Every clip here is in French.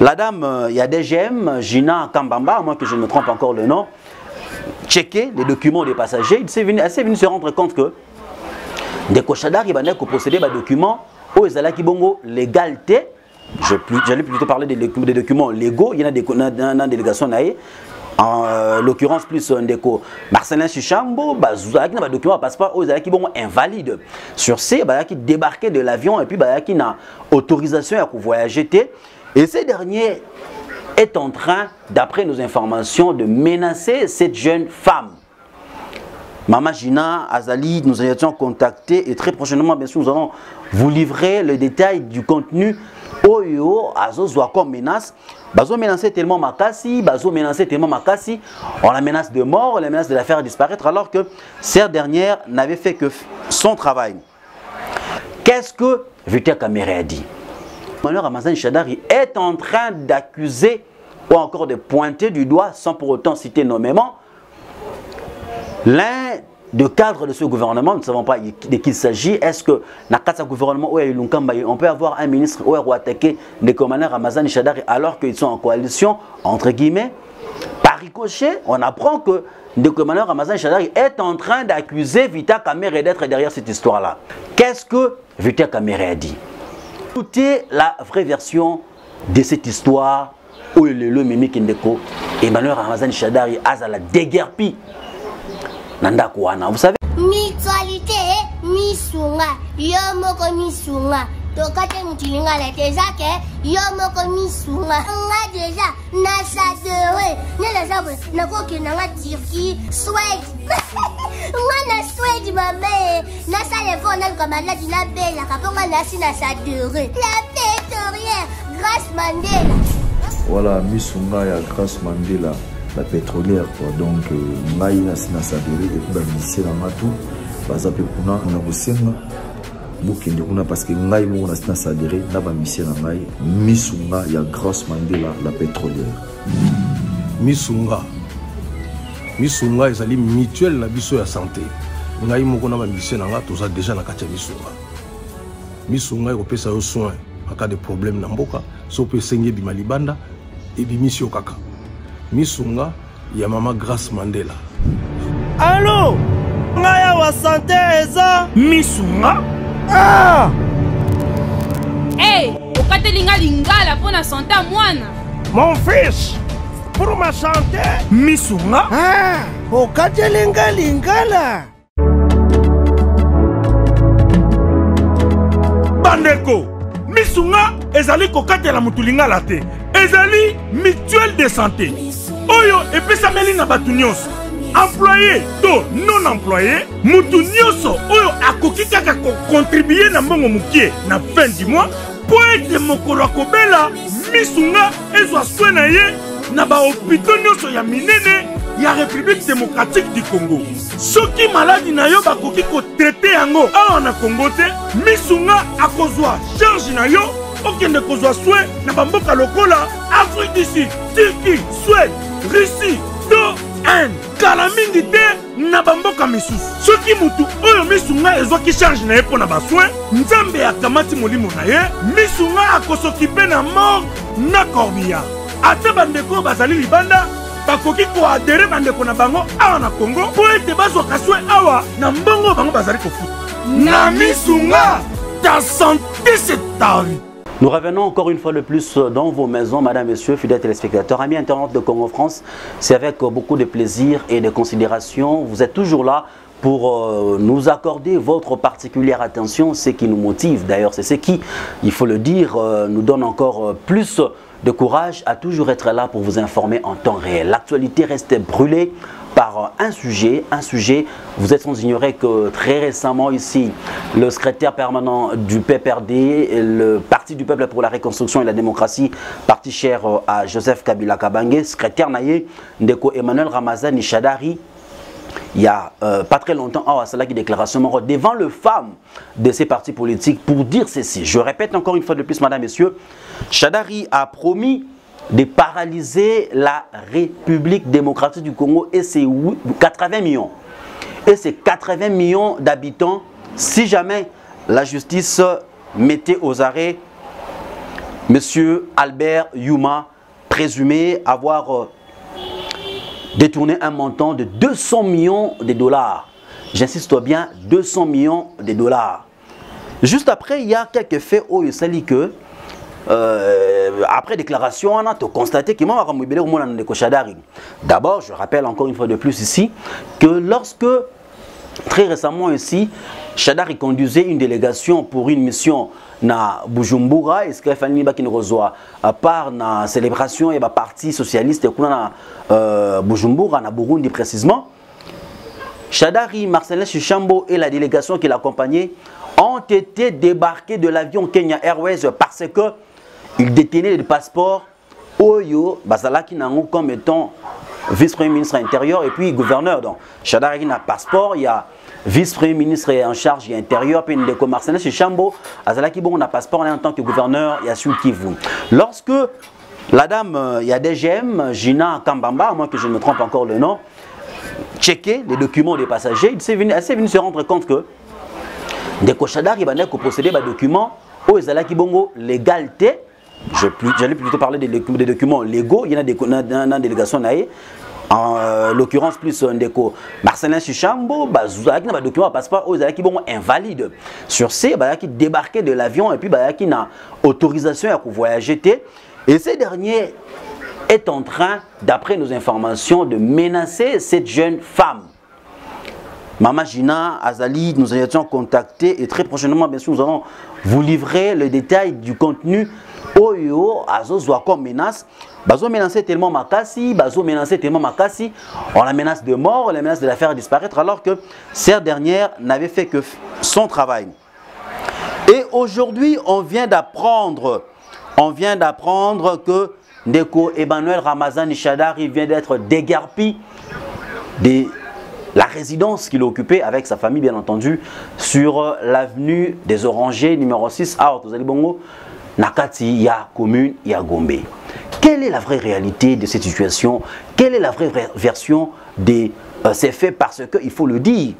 La dame, il y a des GM, Gina Kambamba, à moins que je ne me trompe encore le nom, checker les documents des passagers. Elle s'est venue se rendre compte que des cochadars qui possédaient des documents où ils allaient qui bongo légalité. J'allais plutôt parler des documents légaux. Il y en a des délégations en l'occurrence plus ndeko Marcelin Chichambo, bazouza qui n'a pas de document passeport, ils allaient qui bongo invalide. Sur ces, qui débarquaient de l'avion et puis qui n'a autorisation à voyager. Et ce dernier est en train, d'après nos informations, de menacer cette jeune femme. Maman Gina Azali, nous étions contactés et très prochainement, bien sûr, nous allons vous livrer le détail du contenu. Oyo, Azo comme menace. Bazo menacer tellement Makassi, Bazo menacer tellement Makassi. On la menace de mort, on la menace de la faire disparaître, alors que cette dernière n'avait fait que son travail. Qu'est-ce que Victor Kamere a dit? Emmanuel Ramazani Shadari est en train d'accuser ou encore de pointer du doigt, sans pour autant citer nommément, l'un des cadres de ce gouvernement. Nous ne savons pas de qui il s'agit. Est-ce que dans ce gouvernement, on peut avoir un ministre ou attaquer les commandants Ramazani Shadari alors qu'ils sont en coalition, entre guillemets? Par ricochet, on apprend que le commandant Ramazani Shadari est en train d'accuser Vita Kamere d'être derrière cette histoire-là. Qu'est-ce que Vita Kamere a dit? Écoutez la vraie version de cette histoire où le Mimi Kindeko, Emmanuel Ramazani Shadari a la déguerpi. Nanda Kouana, vous savez? Mutualité, Misunga, Yomoko Misunga. Tokate Mutilinga la Tezake, Yomoko Misunga. On a déjà Nassadere, Nakoki Nanga Turquie, Suède. On a Suède, ma mère. Nassa les fonds comme la Dina Bella, Kaponga Nassi Nassadere. La pétrolière, Grâce Mandela. Voilà, Misunga ya Grâce Mandela. La pétrolière quoi. Donc ngai na sadere et puis ministère na matu baza pe kuna na bosenga bukende kuna parce que ngai mo na sadere na ba ministère na ngai Misunga ya Grâce Mandela la pétrolière. Misunga ezali mutuelle na biso ya santé. Ngai mo na ba ministère na nga toza déjà na katia Misunga ekopesa yo soin en cas de problème na mboka so pe senge bi malibanda et bi mission kaka. Misunga ya mama Grâce Mandela. Allô? Ngaya wa santé eza Misunga? Ah! Hey, okatelinga lingala pour na santé mwana. Mon fils, pour ma santé Misunga? Ah, okatelinga lingala. Bandeko, Misunga ezali kokatela mutulingala te. Ezali mutuelle de santé. Oyo epesa melina batu nyonso. Employé to non employé, mutu nyonso oyo akoki kaka ko contribuer na mbongo mukie na fin du mois po ete mokolo akobela Misunga ezwa soin na ye na ba hôpitaux nyonso ya minene ya République démocratique du Congo. Soki maladi na yo bakoki ko traiter yango awa na Congo te, Misunga akozwa charge na yo. Okende kozwa soin na bamboka lokola Afrique du Sud, Turquie, Suède, Russie, to Inde. Kala mingi te na bamboka misusu. Soki mutu oyo Misunga ezwaki charge na ye po na basoin, Nzambe akamati molimo na ye, Misunga akosokipe na mort na corbillard. Ate bandeko bazali libanda, bakoki koadere bandeko na bango awa na Congo po ete bazwaka soin awa na mbongo bango bazali kofuta. Na Misunga, ta santé c'est ta vie. Nous revenons encore une fois de plus dans vos maisons, mesdames, messieurs, fidèles téléspectateurs, amis internautes de Congo France. C'est avec beaucoup de plaisir et de considération. Vous êtes toujours là pour nous accorder votre particulière attention, ce qui nous motive d'ailleurs. C'est ce qui, il faut le dire, nous donne encore plus de courage à toujours être là pour vous informer en temps réel. L'actualité reste brûlée par un sujet, vous êtes sans ignorer que très récemment ici, le secrétaire permanent du PPRD, le Parti du Peuple pour la Reconstruction et la Démocratie, parti cher à Joseph Kabila Kabange, secrétaire naïe Ndeko Emmanuel Ramazani Shadari, il y a pas très longtemps, qui déclaration devant le femmes de ces partis politiques pour dire ceci. Je répète encore une fois de plus, madame, messieurs, Shadari a promis de paralyser la République démocratique du Congo et ses 80 millions. Et ces 80 millions d'habitants, si jamais la justice mettait aux arrêts Monsieur Albert Yuma, présumé avoir détourné un montant de 200 millions de dollars. J'insiste bien, 200 millions de dollars. Juste après, il y a quelques faits où il s'agit que après déclaration, on a constaté que d'abord, je rappelle encore une fois de plus ici que lorsque très récemment ici, Chadari conduisait une délégation pour une mission na Bujumbura, et ce qu'il fallait qu'il reçoit à part la célébration et le parti socialiste na Bujumbura, na Burundi précisément. Chadari, Marcelin Chichambo et la délégation qui l'accompagnait ont été débarqués de l'avion Kenya Airways parce que ils détenaient le passeport Oyo Bazalaki Nango comme étant vice-premier ministre intérieur et puis gouverneur. Donc, Chadari n'a passeport, il y a vice-premier ministre en charge intérieur, puis il y a Marcelin Chichambo, Azalaki bon, on a passeport en tant que gouverneur, il y a Sud Kivu. Lorsque la dame, il y a DGM, Gina Kambamba, à moins que je ne me trompe encore le nom, checker les documents des passagers, elle s'est venue se rendre compte que Ndeko Chadari va posséder des documents où Azalaki bongo légalité. J'allais plutôt parler des documents légaux. Il y en a des délégations en l'occurrence plus Ndeko Marcelin Chichambo, il y a des documents passeport qui sont invalides. Sur ces, qui débarquaient de l'avion et puis qui n'a autorisation à voyager. Et ces derniers est en train, d'après nos informations, de menacer cette jeune femme. Maman Gina, Azali, nous étions contactés et très prochainement, bien sûr, nous allons vous livrer le détail du contenu. Oyo, Azo Zoa comme menace, Bazo menacé tellement Makasi, on la menace de mort, on la menace de la faire disparaître, alors que cette dernière n'avait fait que son travail. Et aujourd'hui, on vient d'apprendre que Ndeko Emmanuel Ramazani Chadari vient d'être déguerpi de la résidence qu'il occupait avec sa famille, bien entendu, sur l'avenue des Orangers, numéro 6, à Otozalibongo. Nakati, ya commune, ya Gombe. Quelle est la vraie réalité de cette situation? Quelle est la vraie version de ces faits? Parce qu'il faut le dire,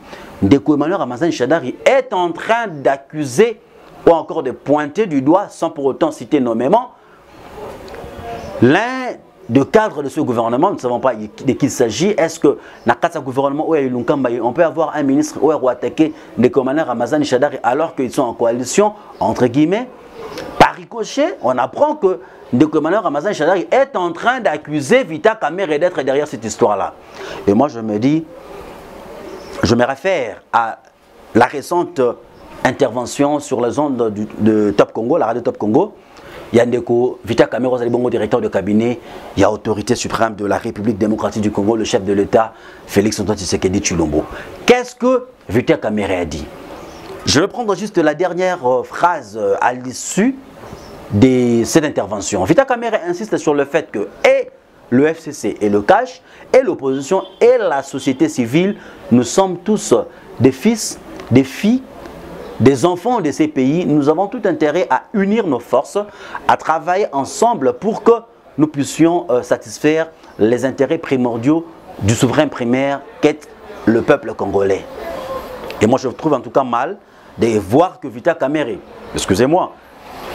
Ndeko Emmanuel Ramazani Chadari est en train d'accuser ou encore de pointer du doigt, sans pour autant citer nommément, l'un des cadres de ce gouvernement. Nous ne savons pas de qui il s'agit. Est-ce que dans gouvernement on peut avoir un ministre ou attaquer Ndeko Emmanuel Ramazani Chadari alors qu'ils sont en coalition, entre guillemets? Par ricochet, on apprend que Ndeko Emmanuel Ramazani Chadari est en train d'accuser Vita Kamere d'être derrière cette histoire-là. Et moi, je me dis, je me réfère à la récente intervention sur la zone de Top Congo, la radio Top Congo. Il y a Ndeko Vita Kamere Zalibongo, directeur de cabinet. Il y a Autorité suprême de la République démocratique du Congo, le chef de l'État, Félix Antoine Tshisekedi Tshilombo. Qu'est-ce que Vita Kamere a dit? Je vais prendre juste la dernière phrase à l'issue de cette intervention. Vita Kamere insiste sur le fait que et le FCC et le CACH, et l'opposition et la société civile, nous sommes tous des fils, des filles, des enfants de ces pays. Nous avons tout intérêt à unir nos forces, à travailler ensemble pour que nous puissions satisfaire les intérêts primordiaux du souverain primaire qu'est le peuple congolais. Et moi je trouve en tout cas mal de voir que Vita Kamere, excusez-moi,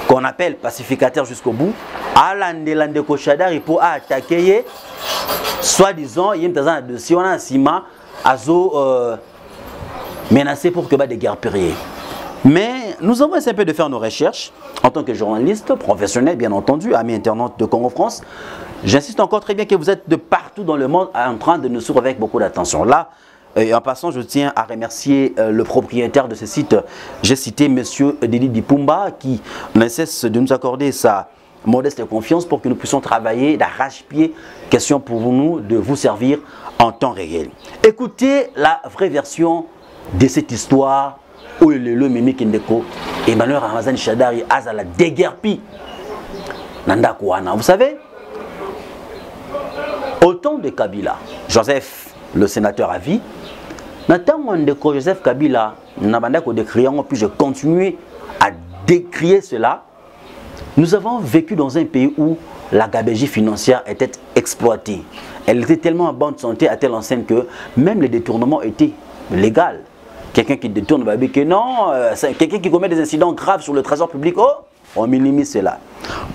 qu'on appelle pacificateur jusqu'au bout, à Ndeko Chadari pour attaquer, soi-disant, il y a un dossier, on a un ciment, azo menacé pour que des guerres périllent. Mais nous avons essayé un peu de faire nos recherches en tant que journaliste, professionnel bien entendu, amis internautes de Congo France. J'insiste encore très bien que vous êtes de partout dans le monde en train de nous suivre avec beaucoup d'attention. Là, et en passant, je tiens à remercier le propriétaire de ce site. J'ai cité M. Didi Dipumba qui ne cesse de nous accorder sa modeste confiance pour que nous puissions travailler d'arrache-pied. Question pour nous de vous servir en temps réel. Écoutez la vraie version de cette histoire où le Mimi Kindeko, Emmanuel Ramazani Chadari, Azala déguerpi. Nanda Kouana. Vous savez, au temps de Kabila, Joseph, le sénateur à vie, Nathan Ndeko Joseph Kabila, puis je continue à décrier cela. Nous avons vécu dans un pays où la gabegie financière était exploitée. Elle était tellement en bonne santé à telle enseigne que même les détournements étaient légaux. Quelqu'un qui détourne, que non, quelqu'un qui commet des incidents graves sur le trésor public, oh, on minimise cela.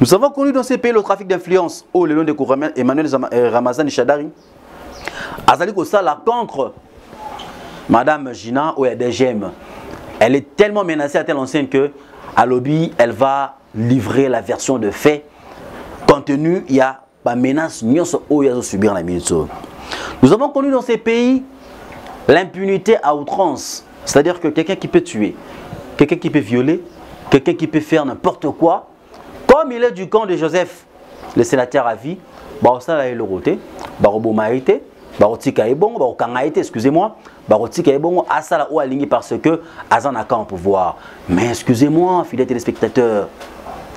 Nous avons connu dans ces pays le trafic d'influence. Oh, le nom de Emmanuel Ramazani Shadari. Azali Kosala contre Madame Gina ou DGM. Elle est tellement menacée à telle enseigne que à lobby, elle va livrer la version de fait. Compte tenu, il y a une menace à subir la minute. Nous avons connu dans ces pays l'impunité à outrance. C'est-à-dire que quelqu'un qui peut tuer, quelqu'un qui peut violer, quelqu'un qui peut faire n'importe quoi, comme il est du camp de Joseph, le sénateur à vie, ça le roté, barobomaïté, barotika ebongo, barokangaïté, excusez-moi, barotika ebongo, asala ou aligné parce que Azan a qu'un pouvoir. Mais excusez-moi, fidèles téléspectateurs,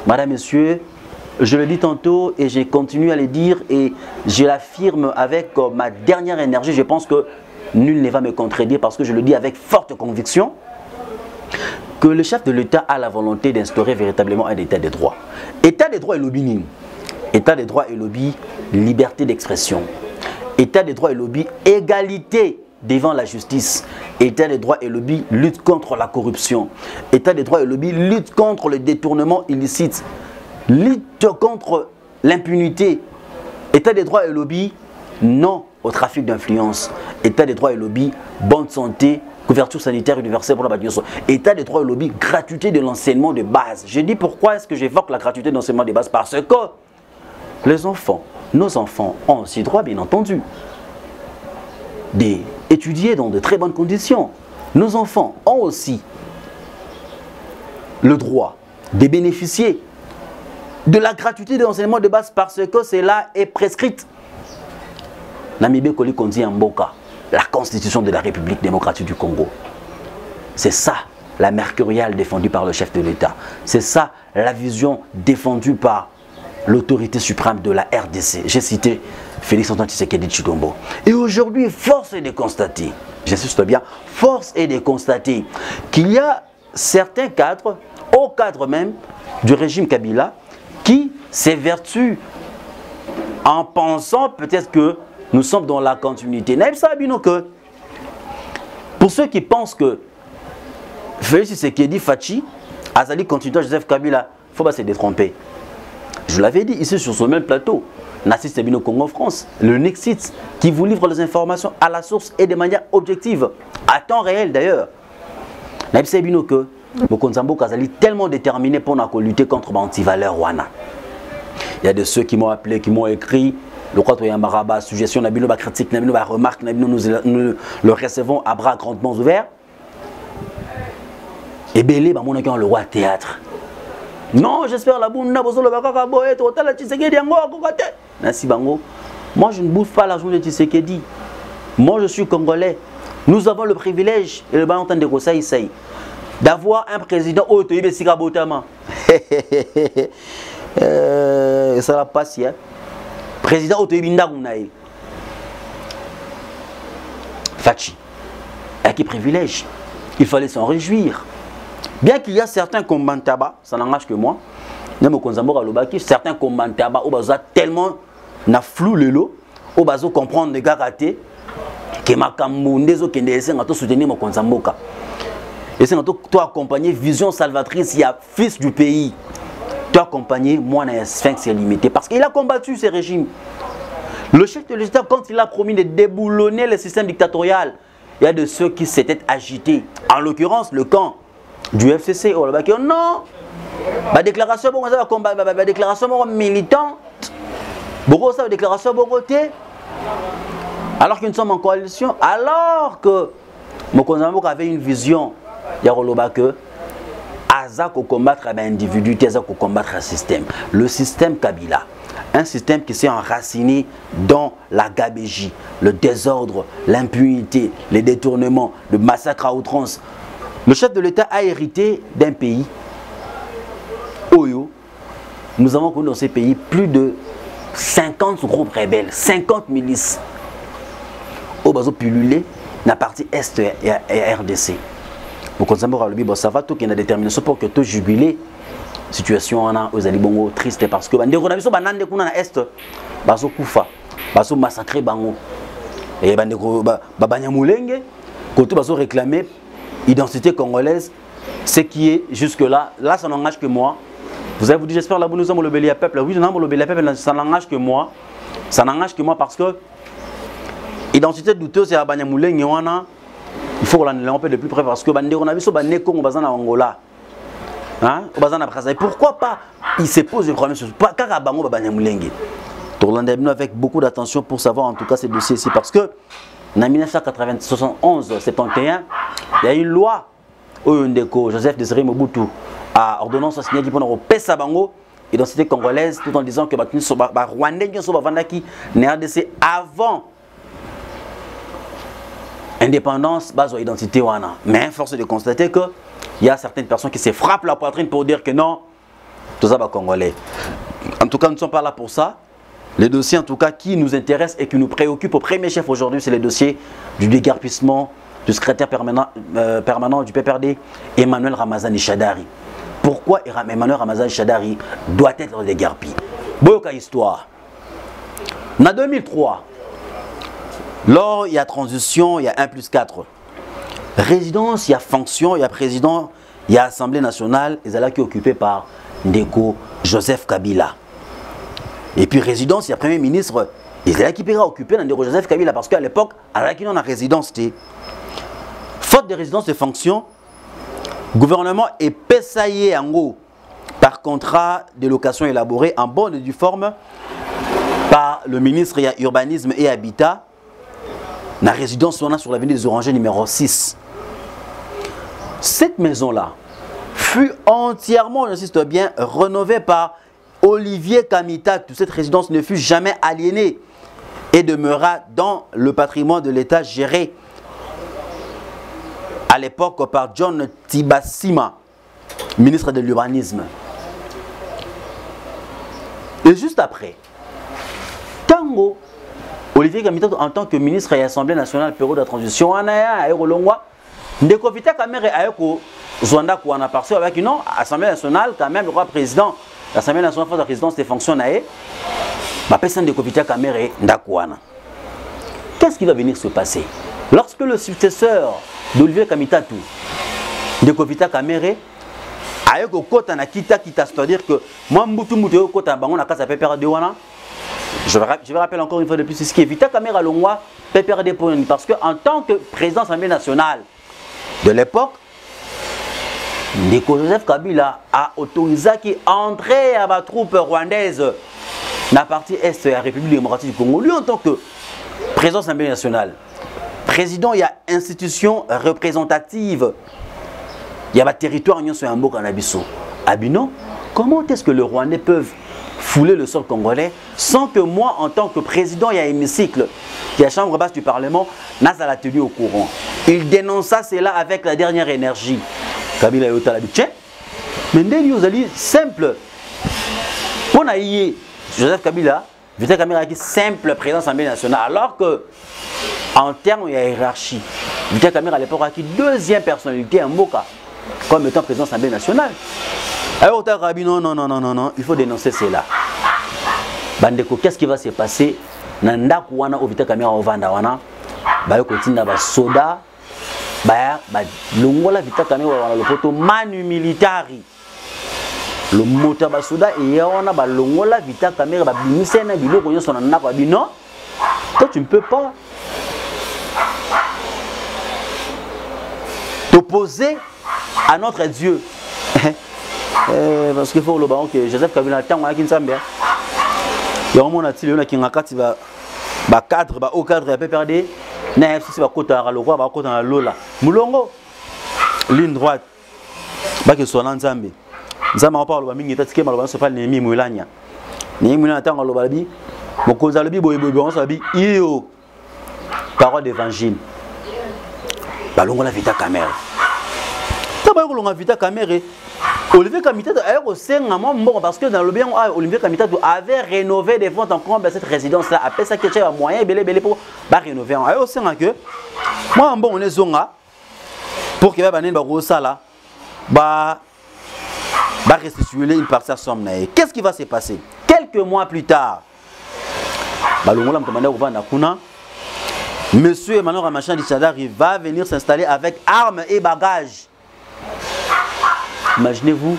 madame, monsieur, je le dis tantôt et j'ai continué à le dire et je l'affirme avec ma dernière énergie. Je pense que nul ne va me contredire parce que je le dis avec forte conviction que le chef de l'État a la volonté d'instaurer véritablement un état de droit. État de droit et lobby. État de droit et lobby, liberté d'expression. État de droit et lobby, égalité devant la justice. État de droit et lobby, lutte contre la corruption. État de droit et lobby, lutte contre le détournement illicite. Lutte contre l'impunité. État de droit et lobby, non au trafic d'influence. État de droit et lobby, bonne santé, couverture sanitaire universelle pour la population. État de droit et lobby, gratuité de l'enseignement de base. Je dis pourquoi est-ce que j'évoque la gratuité de l'enseignement de base? Parce que les enfants, nos enfants ont aussi droit, bien entendu, d'étudier dans de très bonnes conditions. Nos enfants ont aussi le droit de bénéficier de la gratuité de l'enseignement de base parce que cela est prescrite. Namibé Koli Kondi Mboka, la constitution de la République démocratique du Congo. C'est ça la mercuriale défendue par le chef de l'État. C'est ça la vision défendue par l'autorité suprême de la RDC. J'ai cité Félix Antoine Tshisekedi Tshilombo. Et aujourd'hui, force est de constater, j'insiste bien, force est de constater qu'il y a certains cadres, au cadre même du régime Kabila, qui s'évertuent en pensant peut-être que nous sommes dans la continuité. Pour ceux qui pensent que Félix Tshisekedi Fachi, Azali continue Joseph Kabila, il ne faut pas se détromper. Je l'avais dit ici sur ce même plateau, Nassis Sebino Congo France, le Nexit qui vous livre les informations à la source et de manière objective, à temps réel d'ailleurs. Nassis Sebino que Mokonzambo Kazali tellement déterminé pour lutter contre l'antivaleur Wana. Il y a de ceux qui m'ont appelé, qui m'ont écrit. Le roi Toyamaraba, suggestion, Nabino critique, Nabino remarque, Nabino nous le recevons à bras grandement ouverts. Et Belé, le roi théâtre. Non, j'espère la boune, moi je ne bouffe pas l'argent de Tshisekedi. Moi je suis congolais. Nous avons le privilège, et le ballon de Rosaï Saï, d'avoir un président au Toyibé Sikabotama. Ça va passer, hein. Président Otoyibinda Gounaï. Fachi. Avec quel privilège. Il fallait s'en réjouir. Bien qu'il y a certains comme Mantaba, ça n'engage que moi, certains comme Mantaba, où baza tellement na flou le lot, où baza comprendre les gars ratés, que ma camundezo qui ne sait pas soutenir mon Konzamboka. Et c'est toi accompagner vision salvatrice, il y a fils du pays. Toi accompagner moi na Sphinx est limité parce qu'il a combattu ces régimes. Le chef de l'État, quand il a promis de déboulonner le système dictatorial, il y a de ceux qui s'étaient agités. En l'occurrence, le camp du FCC, non, la déclaration militante, la déclaration alors que nous sommes en coalition, alors que Mokonzambo avait une vision, il y a que Aza pour combattre un individu, Aza pour combattre un système. Le système Kabila, un système qui s'est enraciné dans la gabégie, le désordre, l'impunité, les détournements, le massacre à outrance. Le chef de l'État a hérité d'un pays, Oyo. Nous avons connu dans ces pays plus de 50 groupes rebelles, 50 milices. Au bazo pullulé, la partie Est et RDC. Ça va tout qui a détermination pour que tout jubilé. Situation aux Alibongo triste parce que les gens banane kuna na Est, bazo kufa, bazo massacrer bango. Et bandeko babanyamulenge, côté bazo réclamer identité congolaise, ce qui est jusque là, ça n'engage que moi. Vous allez vous dire, j'espère que nous sommes le bélier à peuple. Oui, nous sommes le bélier à peuple, ça n'engage que moi. Ça n'engage que moi parce que l'identité douteuse, c'est à Banyamoulé, il faut qu'on l'en un peu de plus près parce que on a vu ce Bané Congo, Bazan à Angola. Hein? Pourquoi pas il se pose le problème sur pas car Bango Banyamoulé. Tourlandais avec beaucoup d'attention pour savoir en tout cas ces dossiers ici parce que en 1971, 71, il y a une loi où Joseph Désiré Mobutu a ordonnance signée pour Pesa Bango, identité congolaise, tout en disant que les Rwandais sont vendaki RDC avant indépendance, base de identité wana. Mais force de constater que il y a certaines personnes qui se frappent la poitrine pour dire que non, tout ça va congolais. En tout cas, nous ne sommes pas là pour ça. Les dossiers en tout cas qui nous intéressent et qui nous préoccupent au premier chef aujourd'hui, c'est les dossiers du déguerpissement du secrétaire permanent du PPRD, Emmanuel Ramazani Shadari. Pourquoi Emmanuel Ramazani Shadari doit être déguerpi? Boyoka histoire. En 2003, lors il y a transition, il y a 1+4. Résidence, il y a fonction, il y a président, il y a Assemblée nationale, et là qui est occupé par Ndeko Joseph Kabila. Et puis résidence, il y a Premier ministre, il est là qui peut occuper dans Ndeko Joseph Kabila parce qu'à l'époque, à la qui on a résidence, faute de résidence de fonction, gouvernement est payé en gros par contrat de location élaboré en bonne et due forme par le ministre de l'Urbanisme et Habitat. La résidence on a sur l'avenue des Orangers numéro 6. Cette maison-là fut entièrement, j'insiste bien, rénovée par Olivier Kamita. Cette résidence ne fut jamais aliénée et demeura dans le patrimoine de l'État géré à l'époque par John Tibasima, ministre de l'Urbanisme. Et juste après, Tango, Olivier Kamita en tant que ministre et Assemblée nationale période de transition, Ndeko Vita Kamere Ayoko Zwanda Kouana parce avec une Assemblée nationale quand même le roi président, l'Assemblée nationale force de résidence des fonctions naé, personne Ndeko Vita Kamere Ndakouana. Qu'est-ce qui va venir se passer lorsque le successeur d'Olivier Kamitatou, Ndeko Vita Kamere, Ayoko Kota na kita, c'est-à-dire que moi Mbutu Mbutu Kota Bango na kasa PPRD wana. Je vais rappeler encore une fois de plus ce qui est Vita Kamera Longwa PPRD parce que en tant que président de l'Assemblée nationale de l'époque, Ndeko Joseph Kabila a autorisé qu'il entre à la troupe rwandaise dans la partie est de la République démocratique du Congo. Lui en tant que président de l'Assemblée nationale, président, il y a institution représentative, il y a un territoire sur un mot canabiso. Abino, comment est-ce que les Rwandais peuvent fouler le sol congolais sans que moi, en tant que président, il y a un hémicycle, il y a la chambre basse du Parlement, n'a pas la tenue au courant. Il dénonça cela avec la dernière énergie. Kabila est au Talabitche. Mais nous allons simple. On a eu Joseph Kabila, Vita Kamera qui simple président de l'Assemblée nationale, alors que en termes il y a hiérarchie. Vita Kamera à l'époque a qui deuxième personnalité en Moka comme étant président de l'Assemblée nationale. Alors, non, il faut dénoncer cela. Bandeko, qu'est-ce qui va se passer? Nanda Kouana au Vita Kamera au Vandawana, Bayo Kotina Basoda, Baya, Longola Vita Kamera le poto Manu Militari. Le moto Basoda et Yawana Balongola Vita Kamera Babimisena Bilo Koyo Sonana Babino. Toi, tu ne peux pas t'opposer à notre Dieu. Parce qu'il faut le baron que Joseph Kabila tant à Kinsambe. Il y a un moment où qui a cadre, au cadre, PPRD, n'a pas de côté à le roi, à côté à Lola. Moulongo, ligne droite, qui soit l'ensemble. Nous avons parlé de Mingi, Tatike, Malban, se parle de Némi Moulania. Némi Moulania, tant le Balabi, mon cousin le Bibo, on s'habille, Io, parole d'évangile. Balongo la Vita Kamera. Tabayo Vita Kamera. Olivier Kamitatou parce que dans le bien Olivier Kamitatou avait rénové des fonds en compte cette résidence là après ça que tu as moyen belé pour rénover au sein que moi bon on est zonga pour qu'il va baner ça là restituer une partie de somme. Qu'est-ce qui va se passer quelques mois plus tard? Monsieur Emmanuel Ramazani Shadari va venir s'installer avec armes et bagages. Imaginez-vous,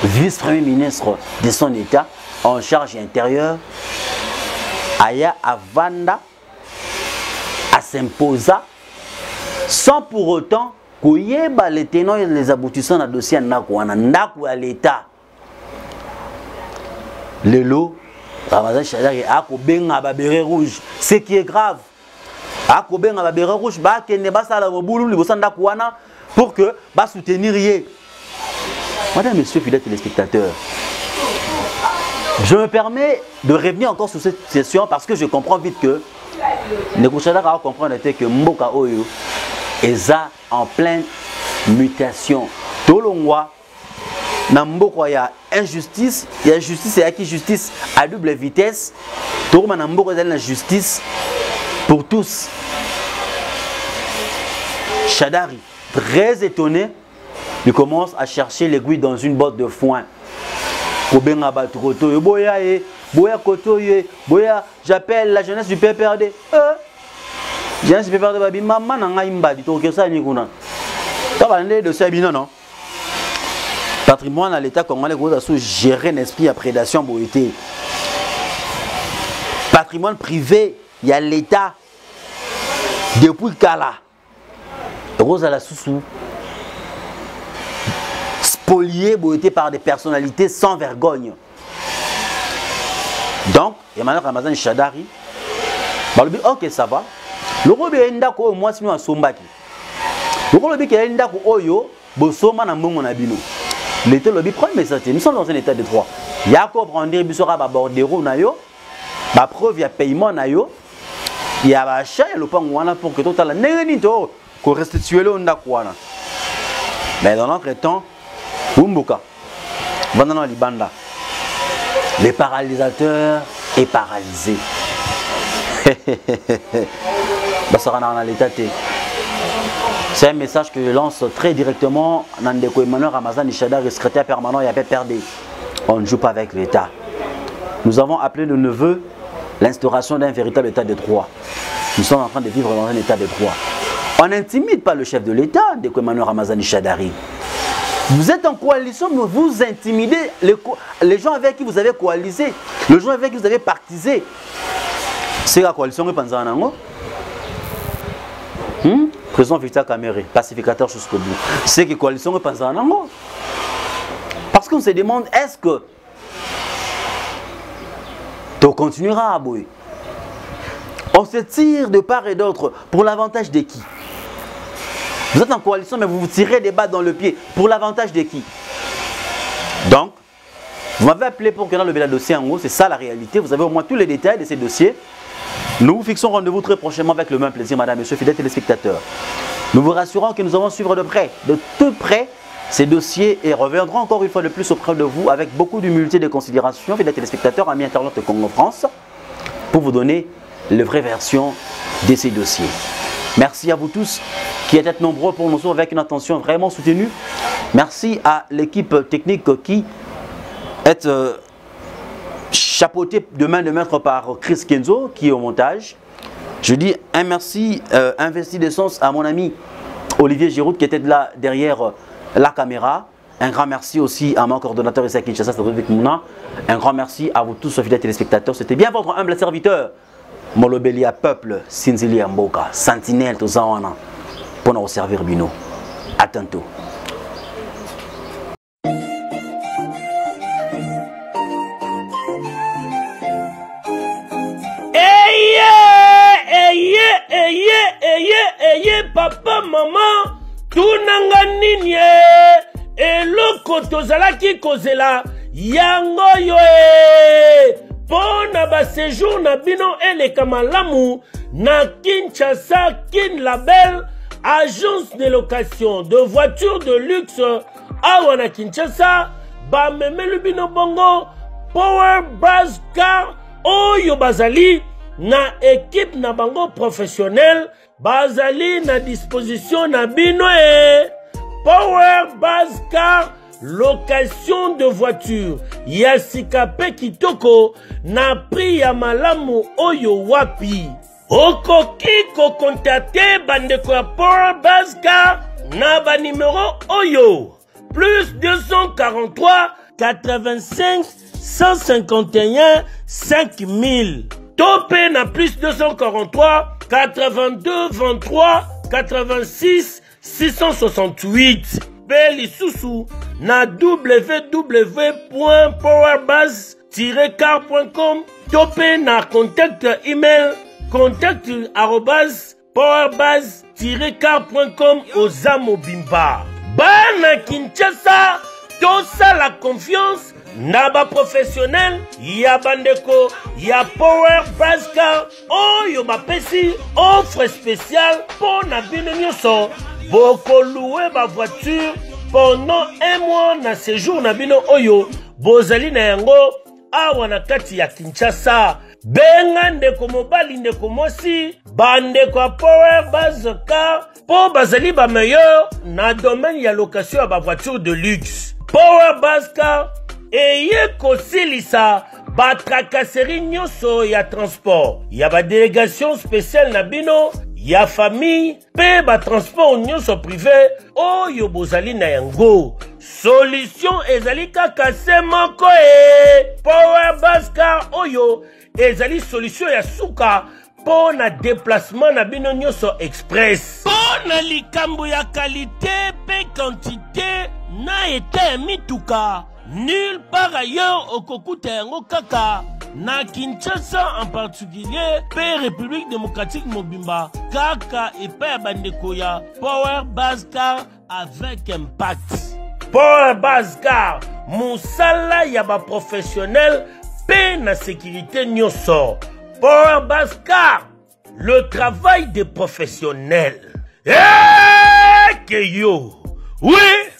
vice-premier ministre de son État en charge intérieure, aya avanda, à s'imposer, sans pour autant koyeba les tenants et les aboutissants dans le dossier ndaku à l'État. Le lot, Ramazan Shadari a kobenga ba béret rouge, ce qui est grave. A kobenga ba béret rouge, ba kende ba sala boulou libosa ndaku wana pour que ba soutenir yé. Madame, Monsieur, fidèles téléspectateurs, je me permets de revenir encore sur cette session parce que je comprends vite que Ndeko Shadari a compris que Mboka Oyo est en pleine mutation. Tolongwa, na Mboka ya injustice, il y a justice et qui justice à double vitesse. Tolongwa na Mboka ya la justice pour tous. Shadari, très étonné, il commence à chercher l'aiguille dans une botte de foin. J'appelle la jeunesse du PPRD. Jeunesse du PPRD, babi maman nanga imba di to kesa ni kuna. Ta bande de sabina non. Patrimoine à l'État congolais doit gérer un esprit à prédation boité. Patrimoine privé, il y a l'État depuis Kala. Rose à la sous spolié boité par des personnalités sans vergogne. Donc, Emmanuel Ramazan Shadari, ok, ça va. Le robe est ndako moi sinon à Sombaki. Le robe est ndako oyo, bosoma na mbongo na bino. L'état lobby prend mais ça nous sommes dans un état de droit. Yako prendre bisora ba bordero na yo, ba preuve ya paiement na yo. Il y a achat le pango wana pour que total neni to ko restituer le ndako wana. Mais dans notre temps, Umbuka, Bandana Libanda. Les paralysateurs est paralysé. C'est un message que je lance très directement à Ndeko Emmanuel Ramazan Shadari, secrétaire permanent et PPRD. On ne joue pas avec l'État. Nous avons appelé le neveu l'instauration d'un véritable état de droit. Nous sommes en train de vivre dans un état de droit. On n'intimide pas le chef de l'État, Ndeko Emmanuel Ramazan Shadari. Vous êtes en coalition, mais vous intimidez les gens avec qui vous avez coalisé, les gens avec qui vous avez partisé. C'est la coalition que pense en Président Victor Kamere, pacificateur jusqu'au bout. C'est que la coalition que pense en parce qu'on se demande, est-ce que tu continueras à bouiller? On se tire de part et d'autre pour l'avantage de qui? Vous êtes en coalition, mais vous vous tirez des balles dans le pied. Pour l'avantage de qui? Donc, vous m'avez appelé pour que dans le dossier en haut, c'est ça la réalité. Vous avez au moins tous les détails de ces dossiers. Nous vous fixons rendez-vous très prochainement avec le même plaisir, madame, monsieur, fidèles téléspectateurs. Nous vous rassurons que nous allons suivre de près, de tout près, ces dossiers et reviendrons encore une fois de plus auprès de vous avec beaucoup d'humilité et de considération, fidèles téléspectateurs, amis internautes de Congo-France, pour vous donner la vraie version de ces dossiers. Merci à vous tous qui êtes nombreux pour nous suivre avec une attention vraiment soutenue. Merci à l'équipe technique qui est chapeautée de main de maître par Chris Kenzo qui est au montage. Je dis un merci investi d'essence à mon ami Olivier Giroud qui était là derrière la caméra. Un grand merci aussi à mon coordonnateur Issa Kinshasa, Mouna. Un grand merci à vous tous, fidèles téléspectateurs. C'était bien votre humble serviteur. Molobelia peuple, Sinzili Mboka, sentinelle Tozawana, pour nous servir Bino. À tantôt. Papa, maman, tunanga nini eloko tozalaki kozela yango yo pona ba séjour na bino eleka malamu na Kinshasa Kin Label, agence de location de voitures de luxe awa na Kinshasa, ba memelu bino bongo Power Buzz Car oyo bazali na équipe na bango professionnel, bazali na disposition na bino Power Buzz Car, location de voiture Yasika pe kitoko na prix ya malamu oyo wapi. Okoki ko contacter bandeko ya Power Buzz Car na ba numéro oyo +243 85 151 5000. Topé na plus 243 82 23 86 668. Beli Soussou na www.powerbase-car.com. Topé na contact email contact@powerbase-car.com Ozamo Bimba. Bana Kinshasa, tosa la confiance Naba professionnel, ya bandeko, ya Power Base Car, oyo bapesi offre spéciale pour na bino nyonso. Boko louer ba voiture pendant un mois na séjour na bino oyo. Bozali na yango awa na kati ya Kinshasa. Benga ndeko mobali ndeko mosi, bandeko a Power Base Car, po bazali ba meilleur na domaine ya location ya ba voiture de luxe. Power Base Car eye kosilisa ba tracasserie nyonso ya transport. Ya ba délégation spéciale na bino, ya famille, pe ba transport nyonso privé, oyo bozali na yango. Solution ezali kaka se moko Power Base Car oyo ezali solution ya suka po na déplacement na bino nyonso express. Po na likambo ya qualité pe quantité na ete mituka. Nulle part ailleurs au Kokuta yango kaka na Kinshasa en particulier pe République démocratique Mobimba kaka epa bandeko ya Power Base Car avec impact. Power Base Car musala ya ba professionnel pe na sécurité nyonso. Power Base Car, le travail des professionnels. Que yo, oui.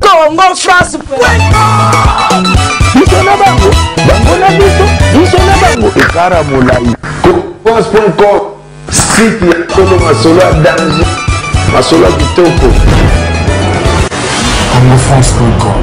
Congo France. Bisona bango, bango na biso, bisona bango. Ekara molai. France.com, site ya Tolo Masolo à danger, Masolo à Kitoko. CongoFrance.com.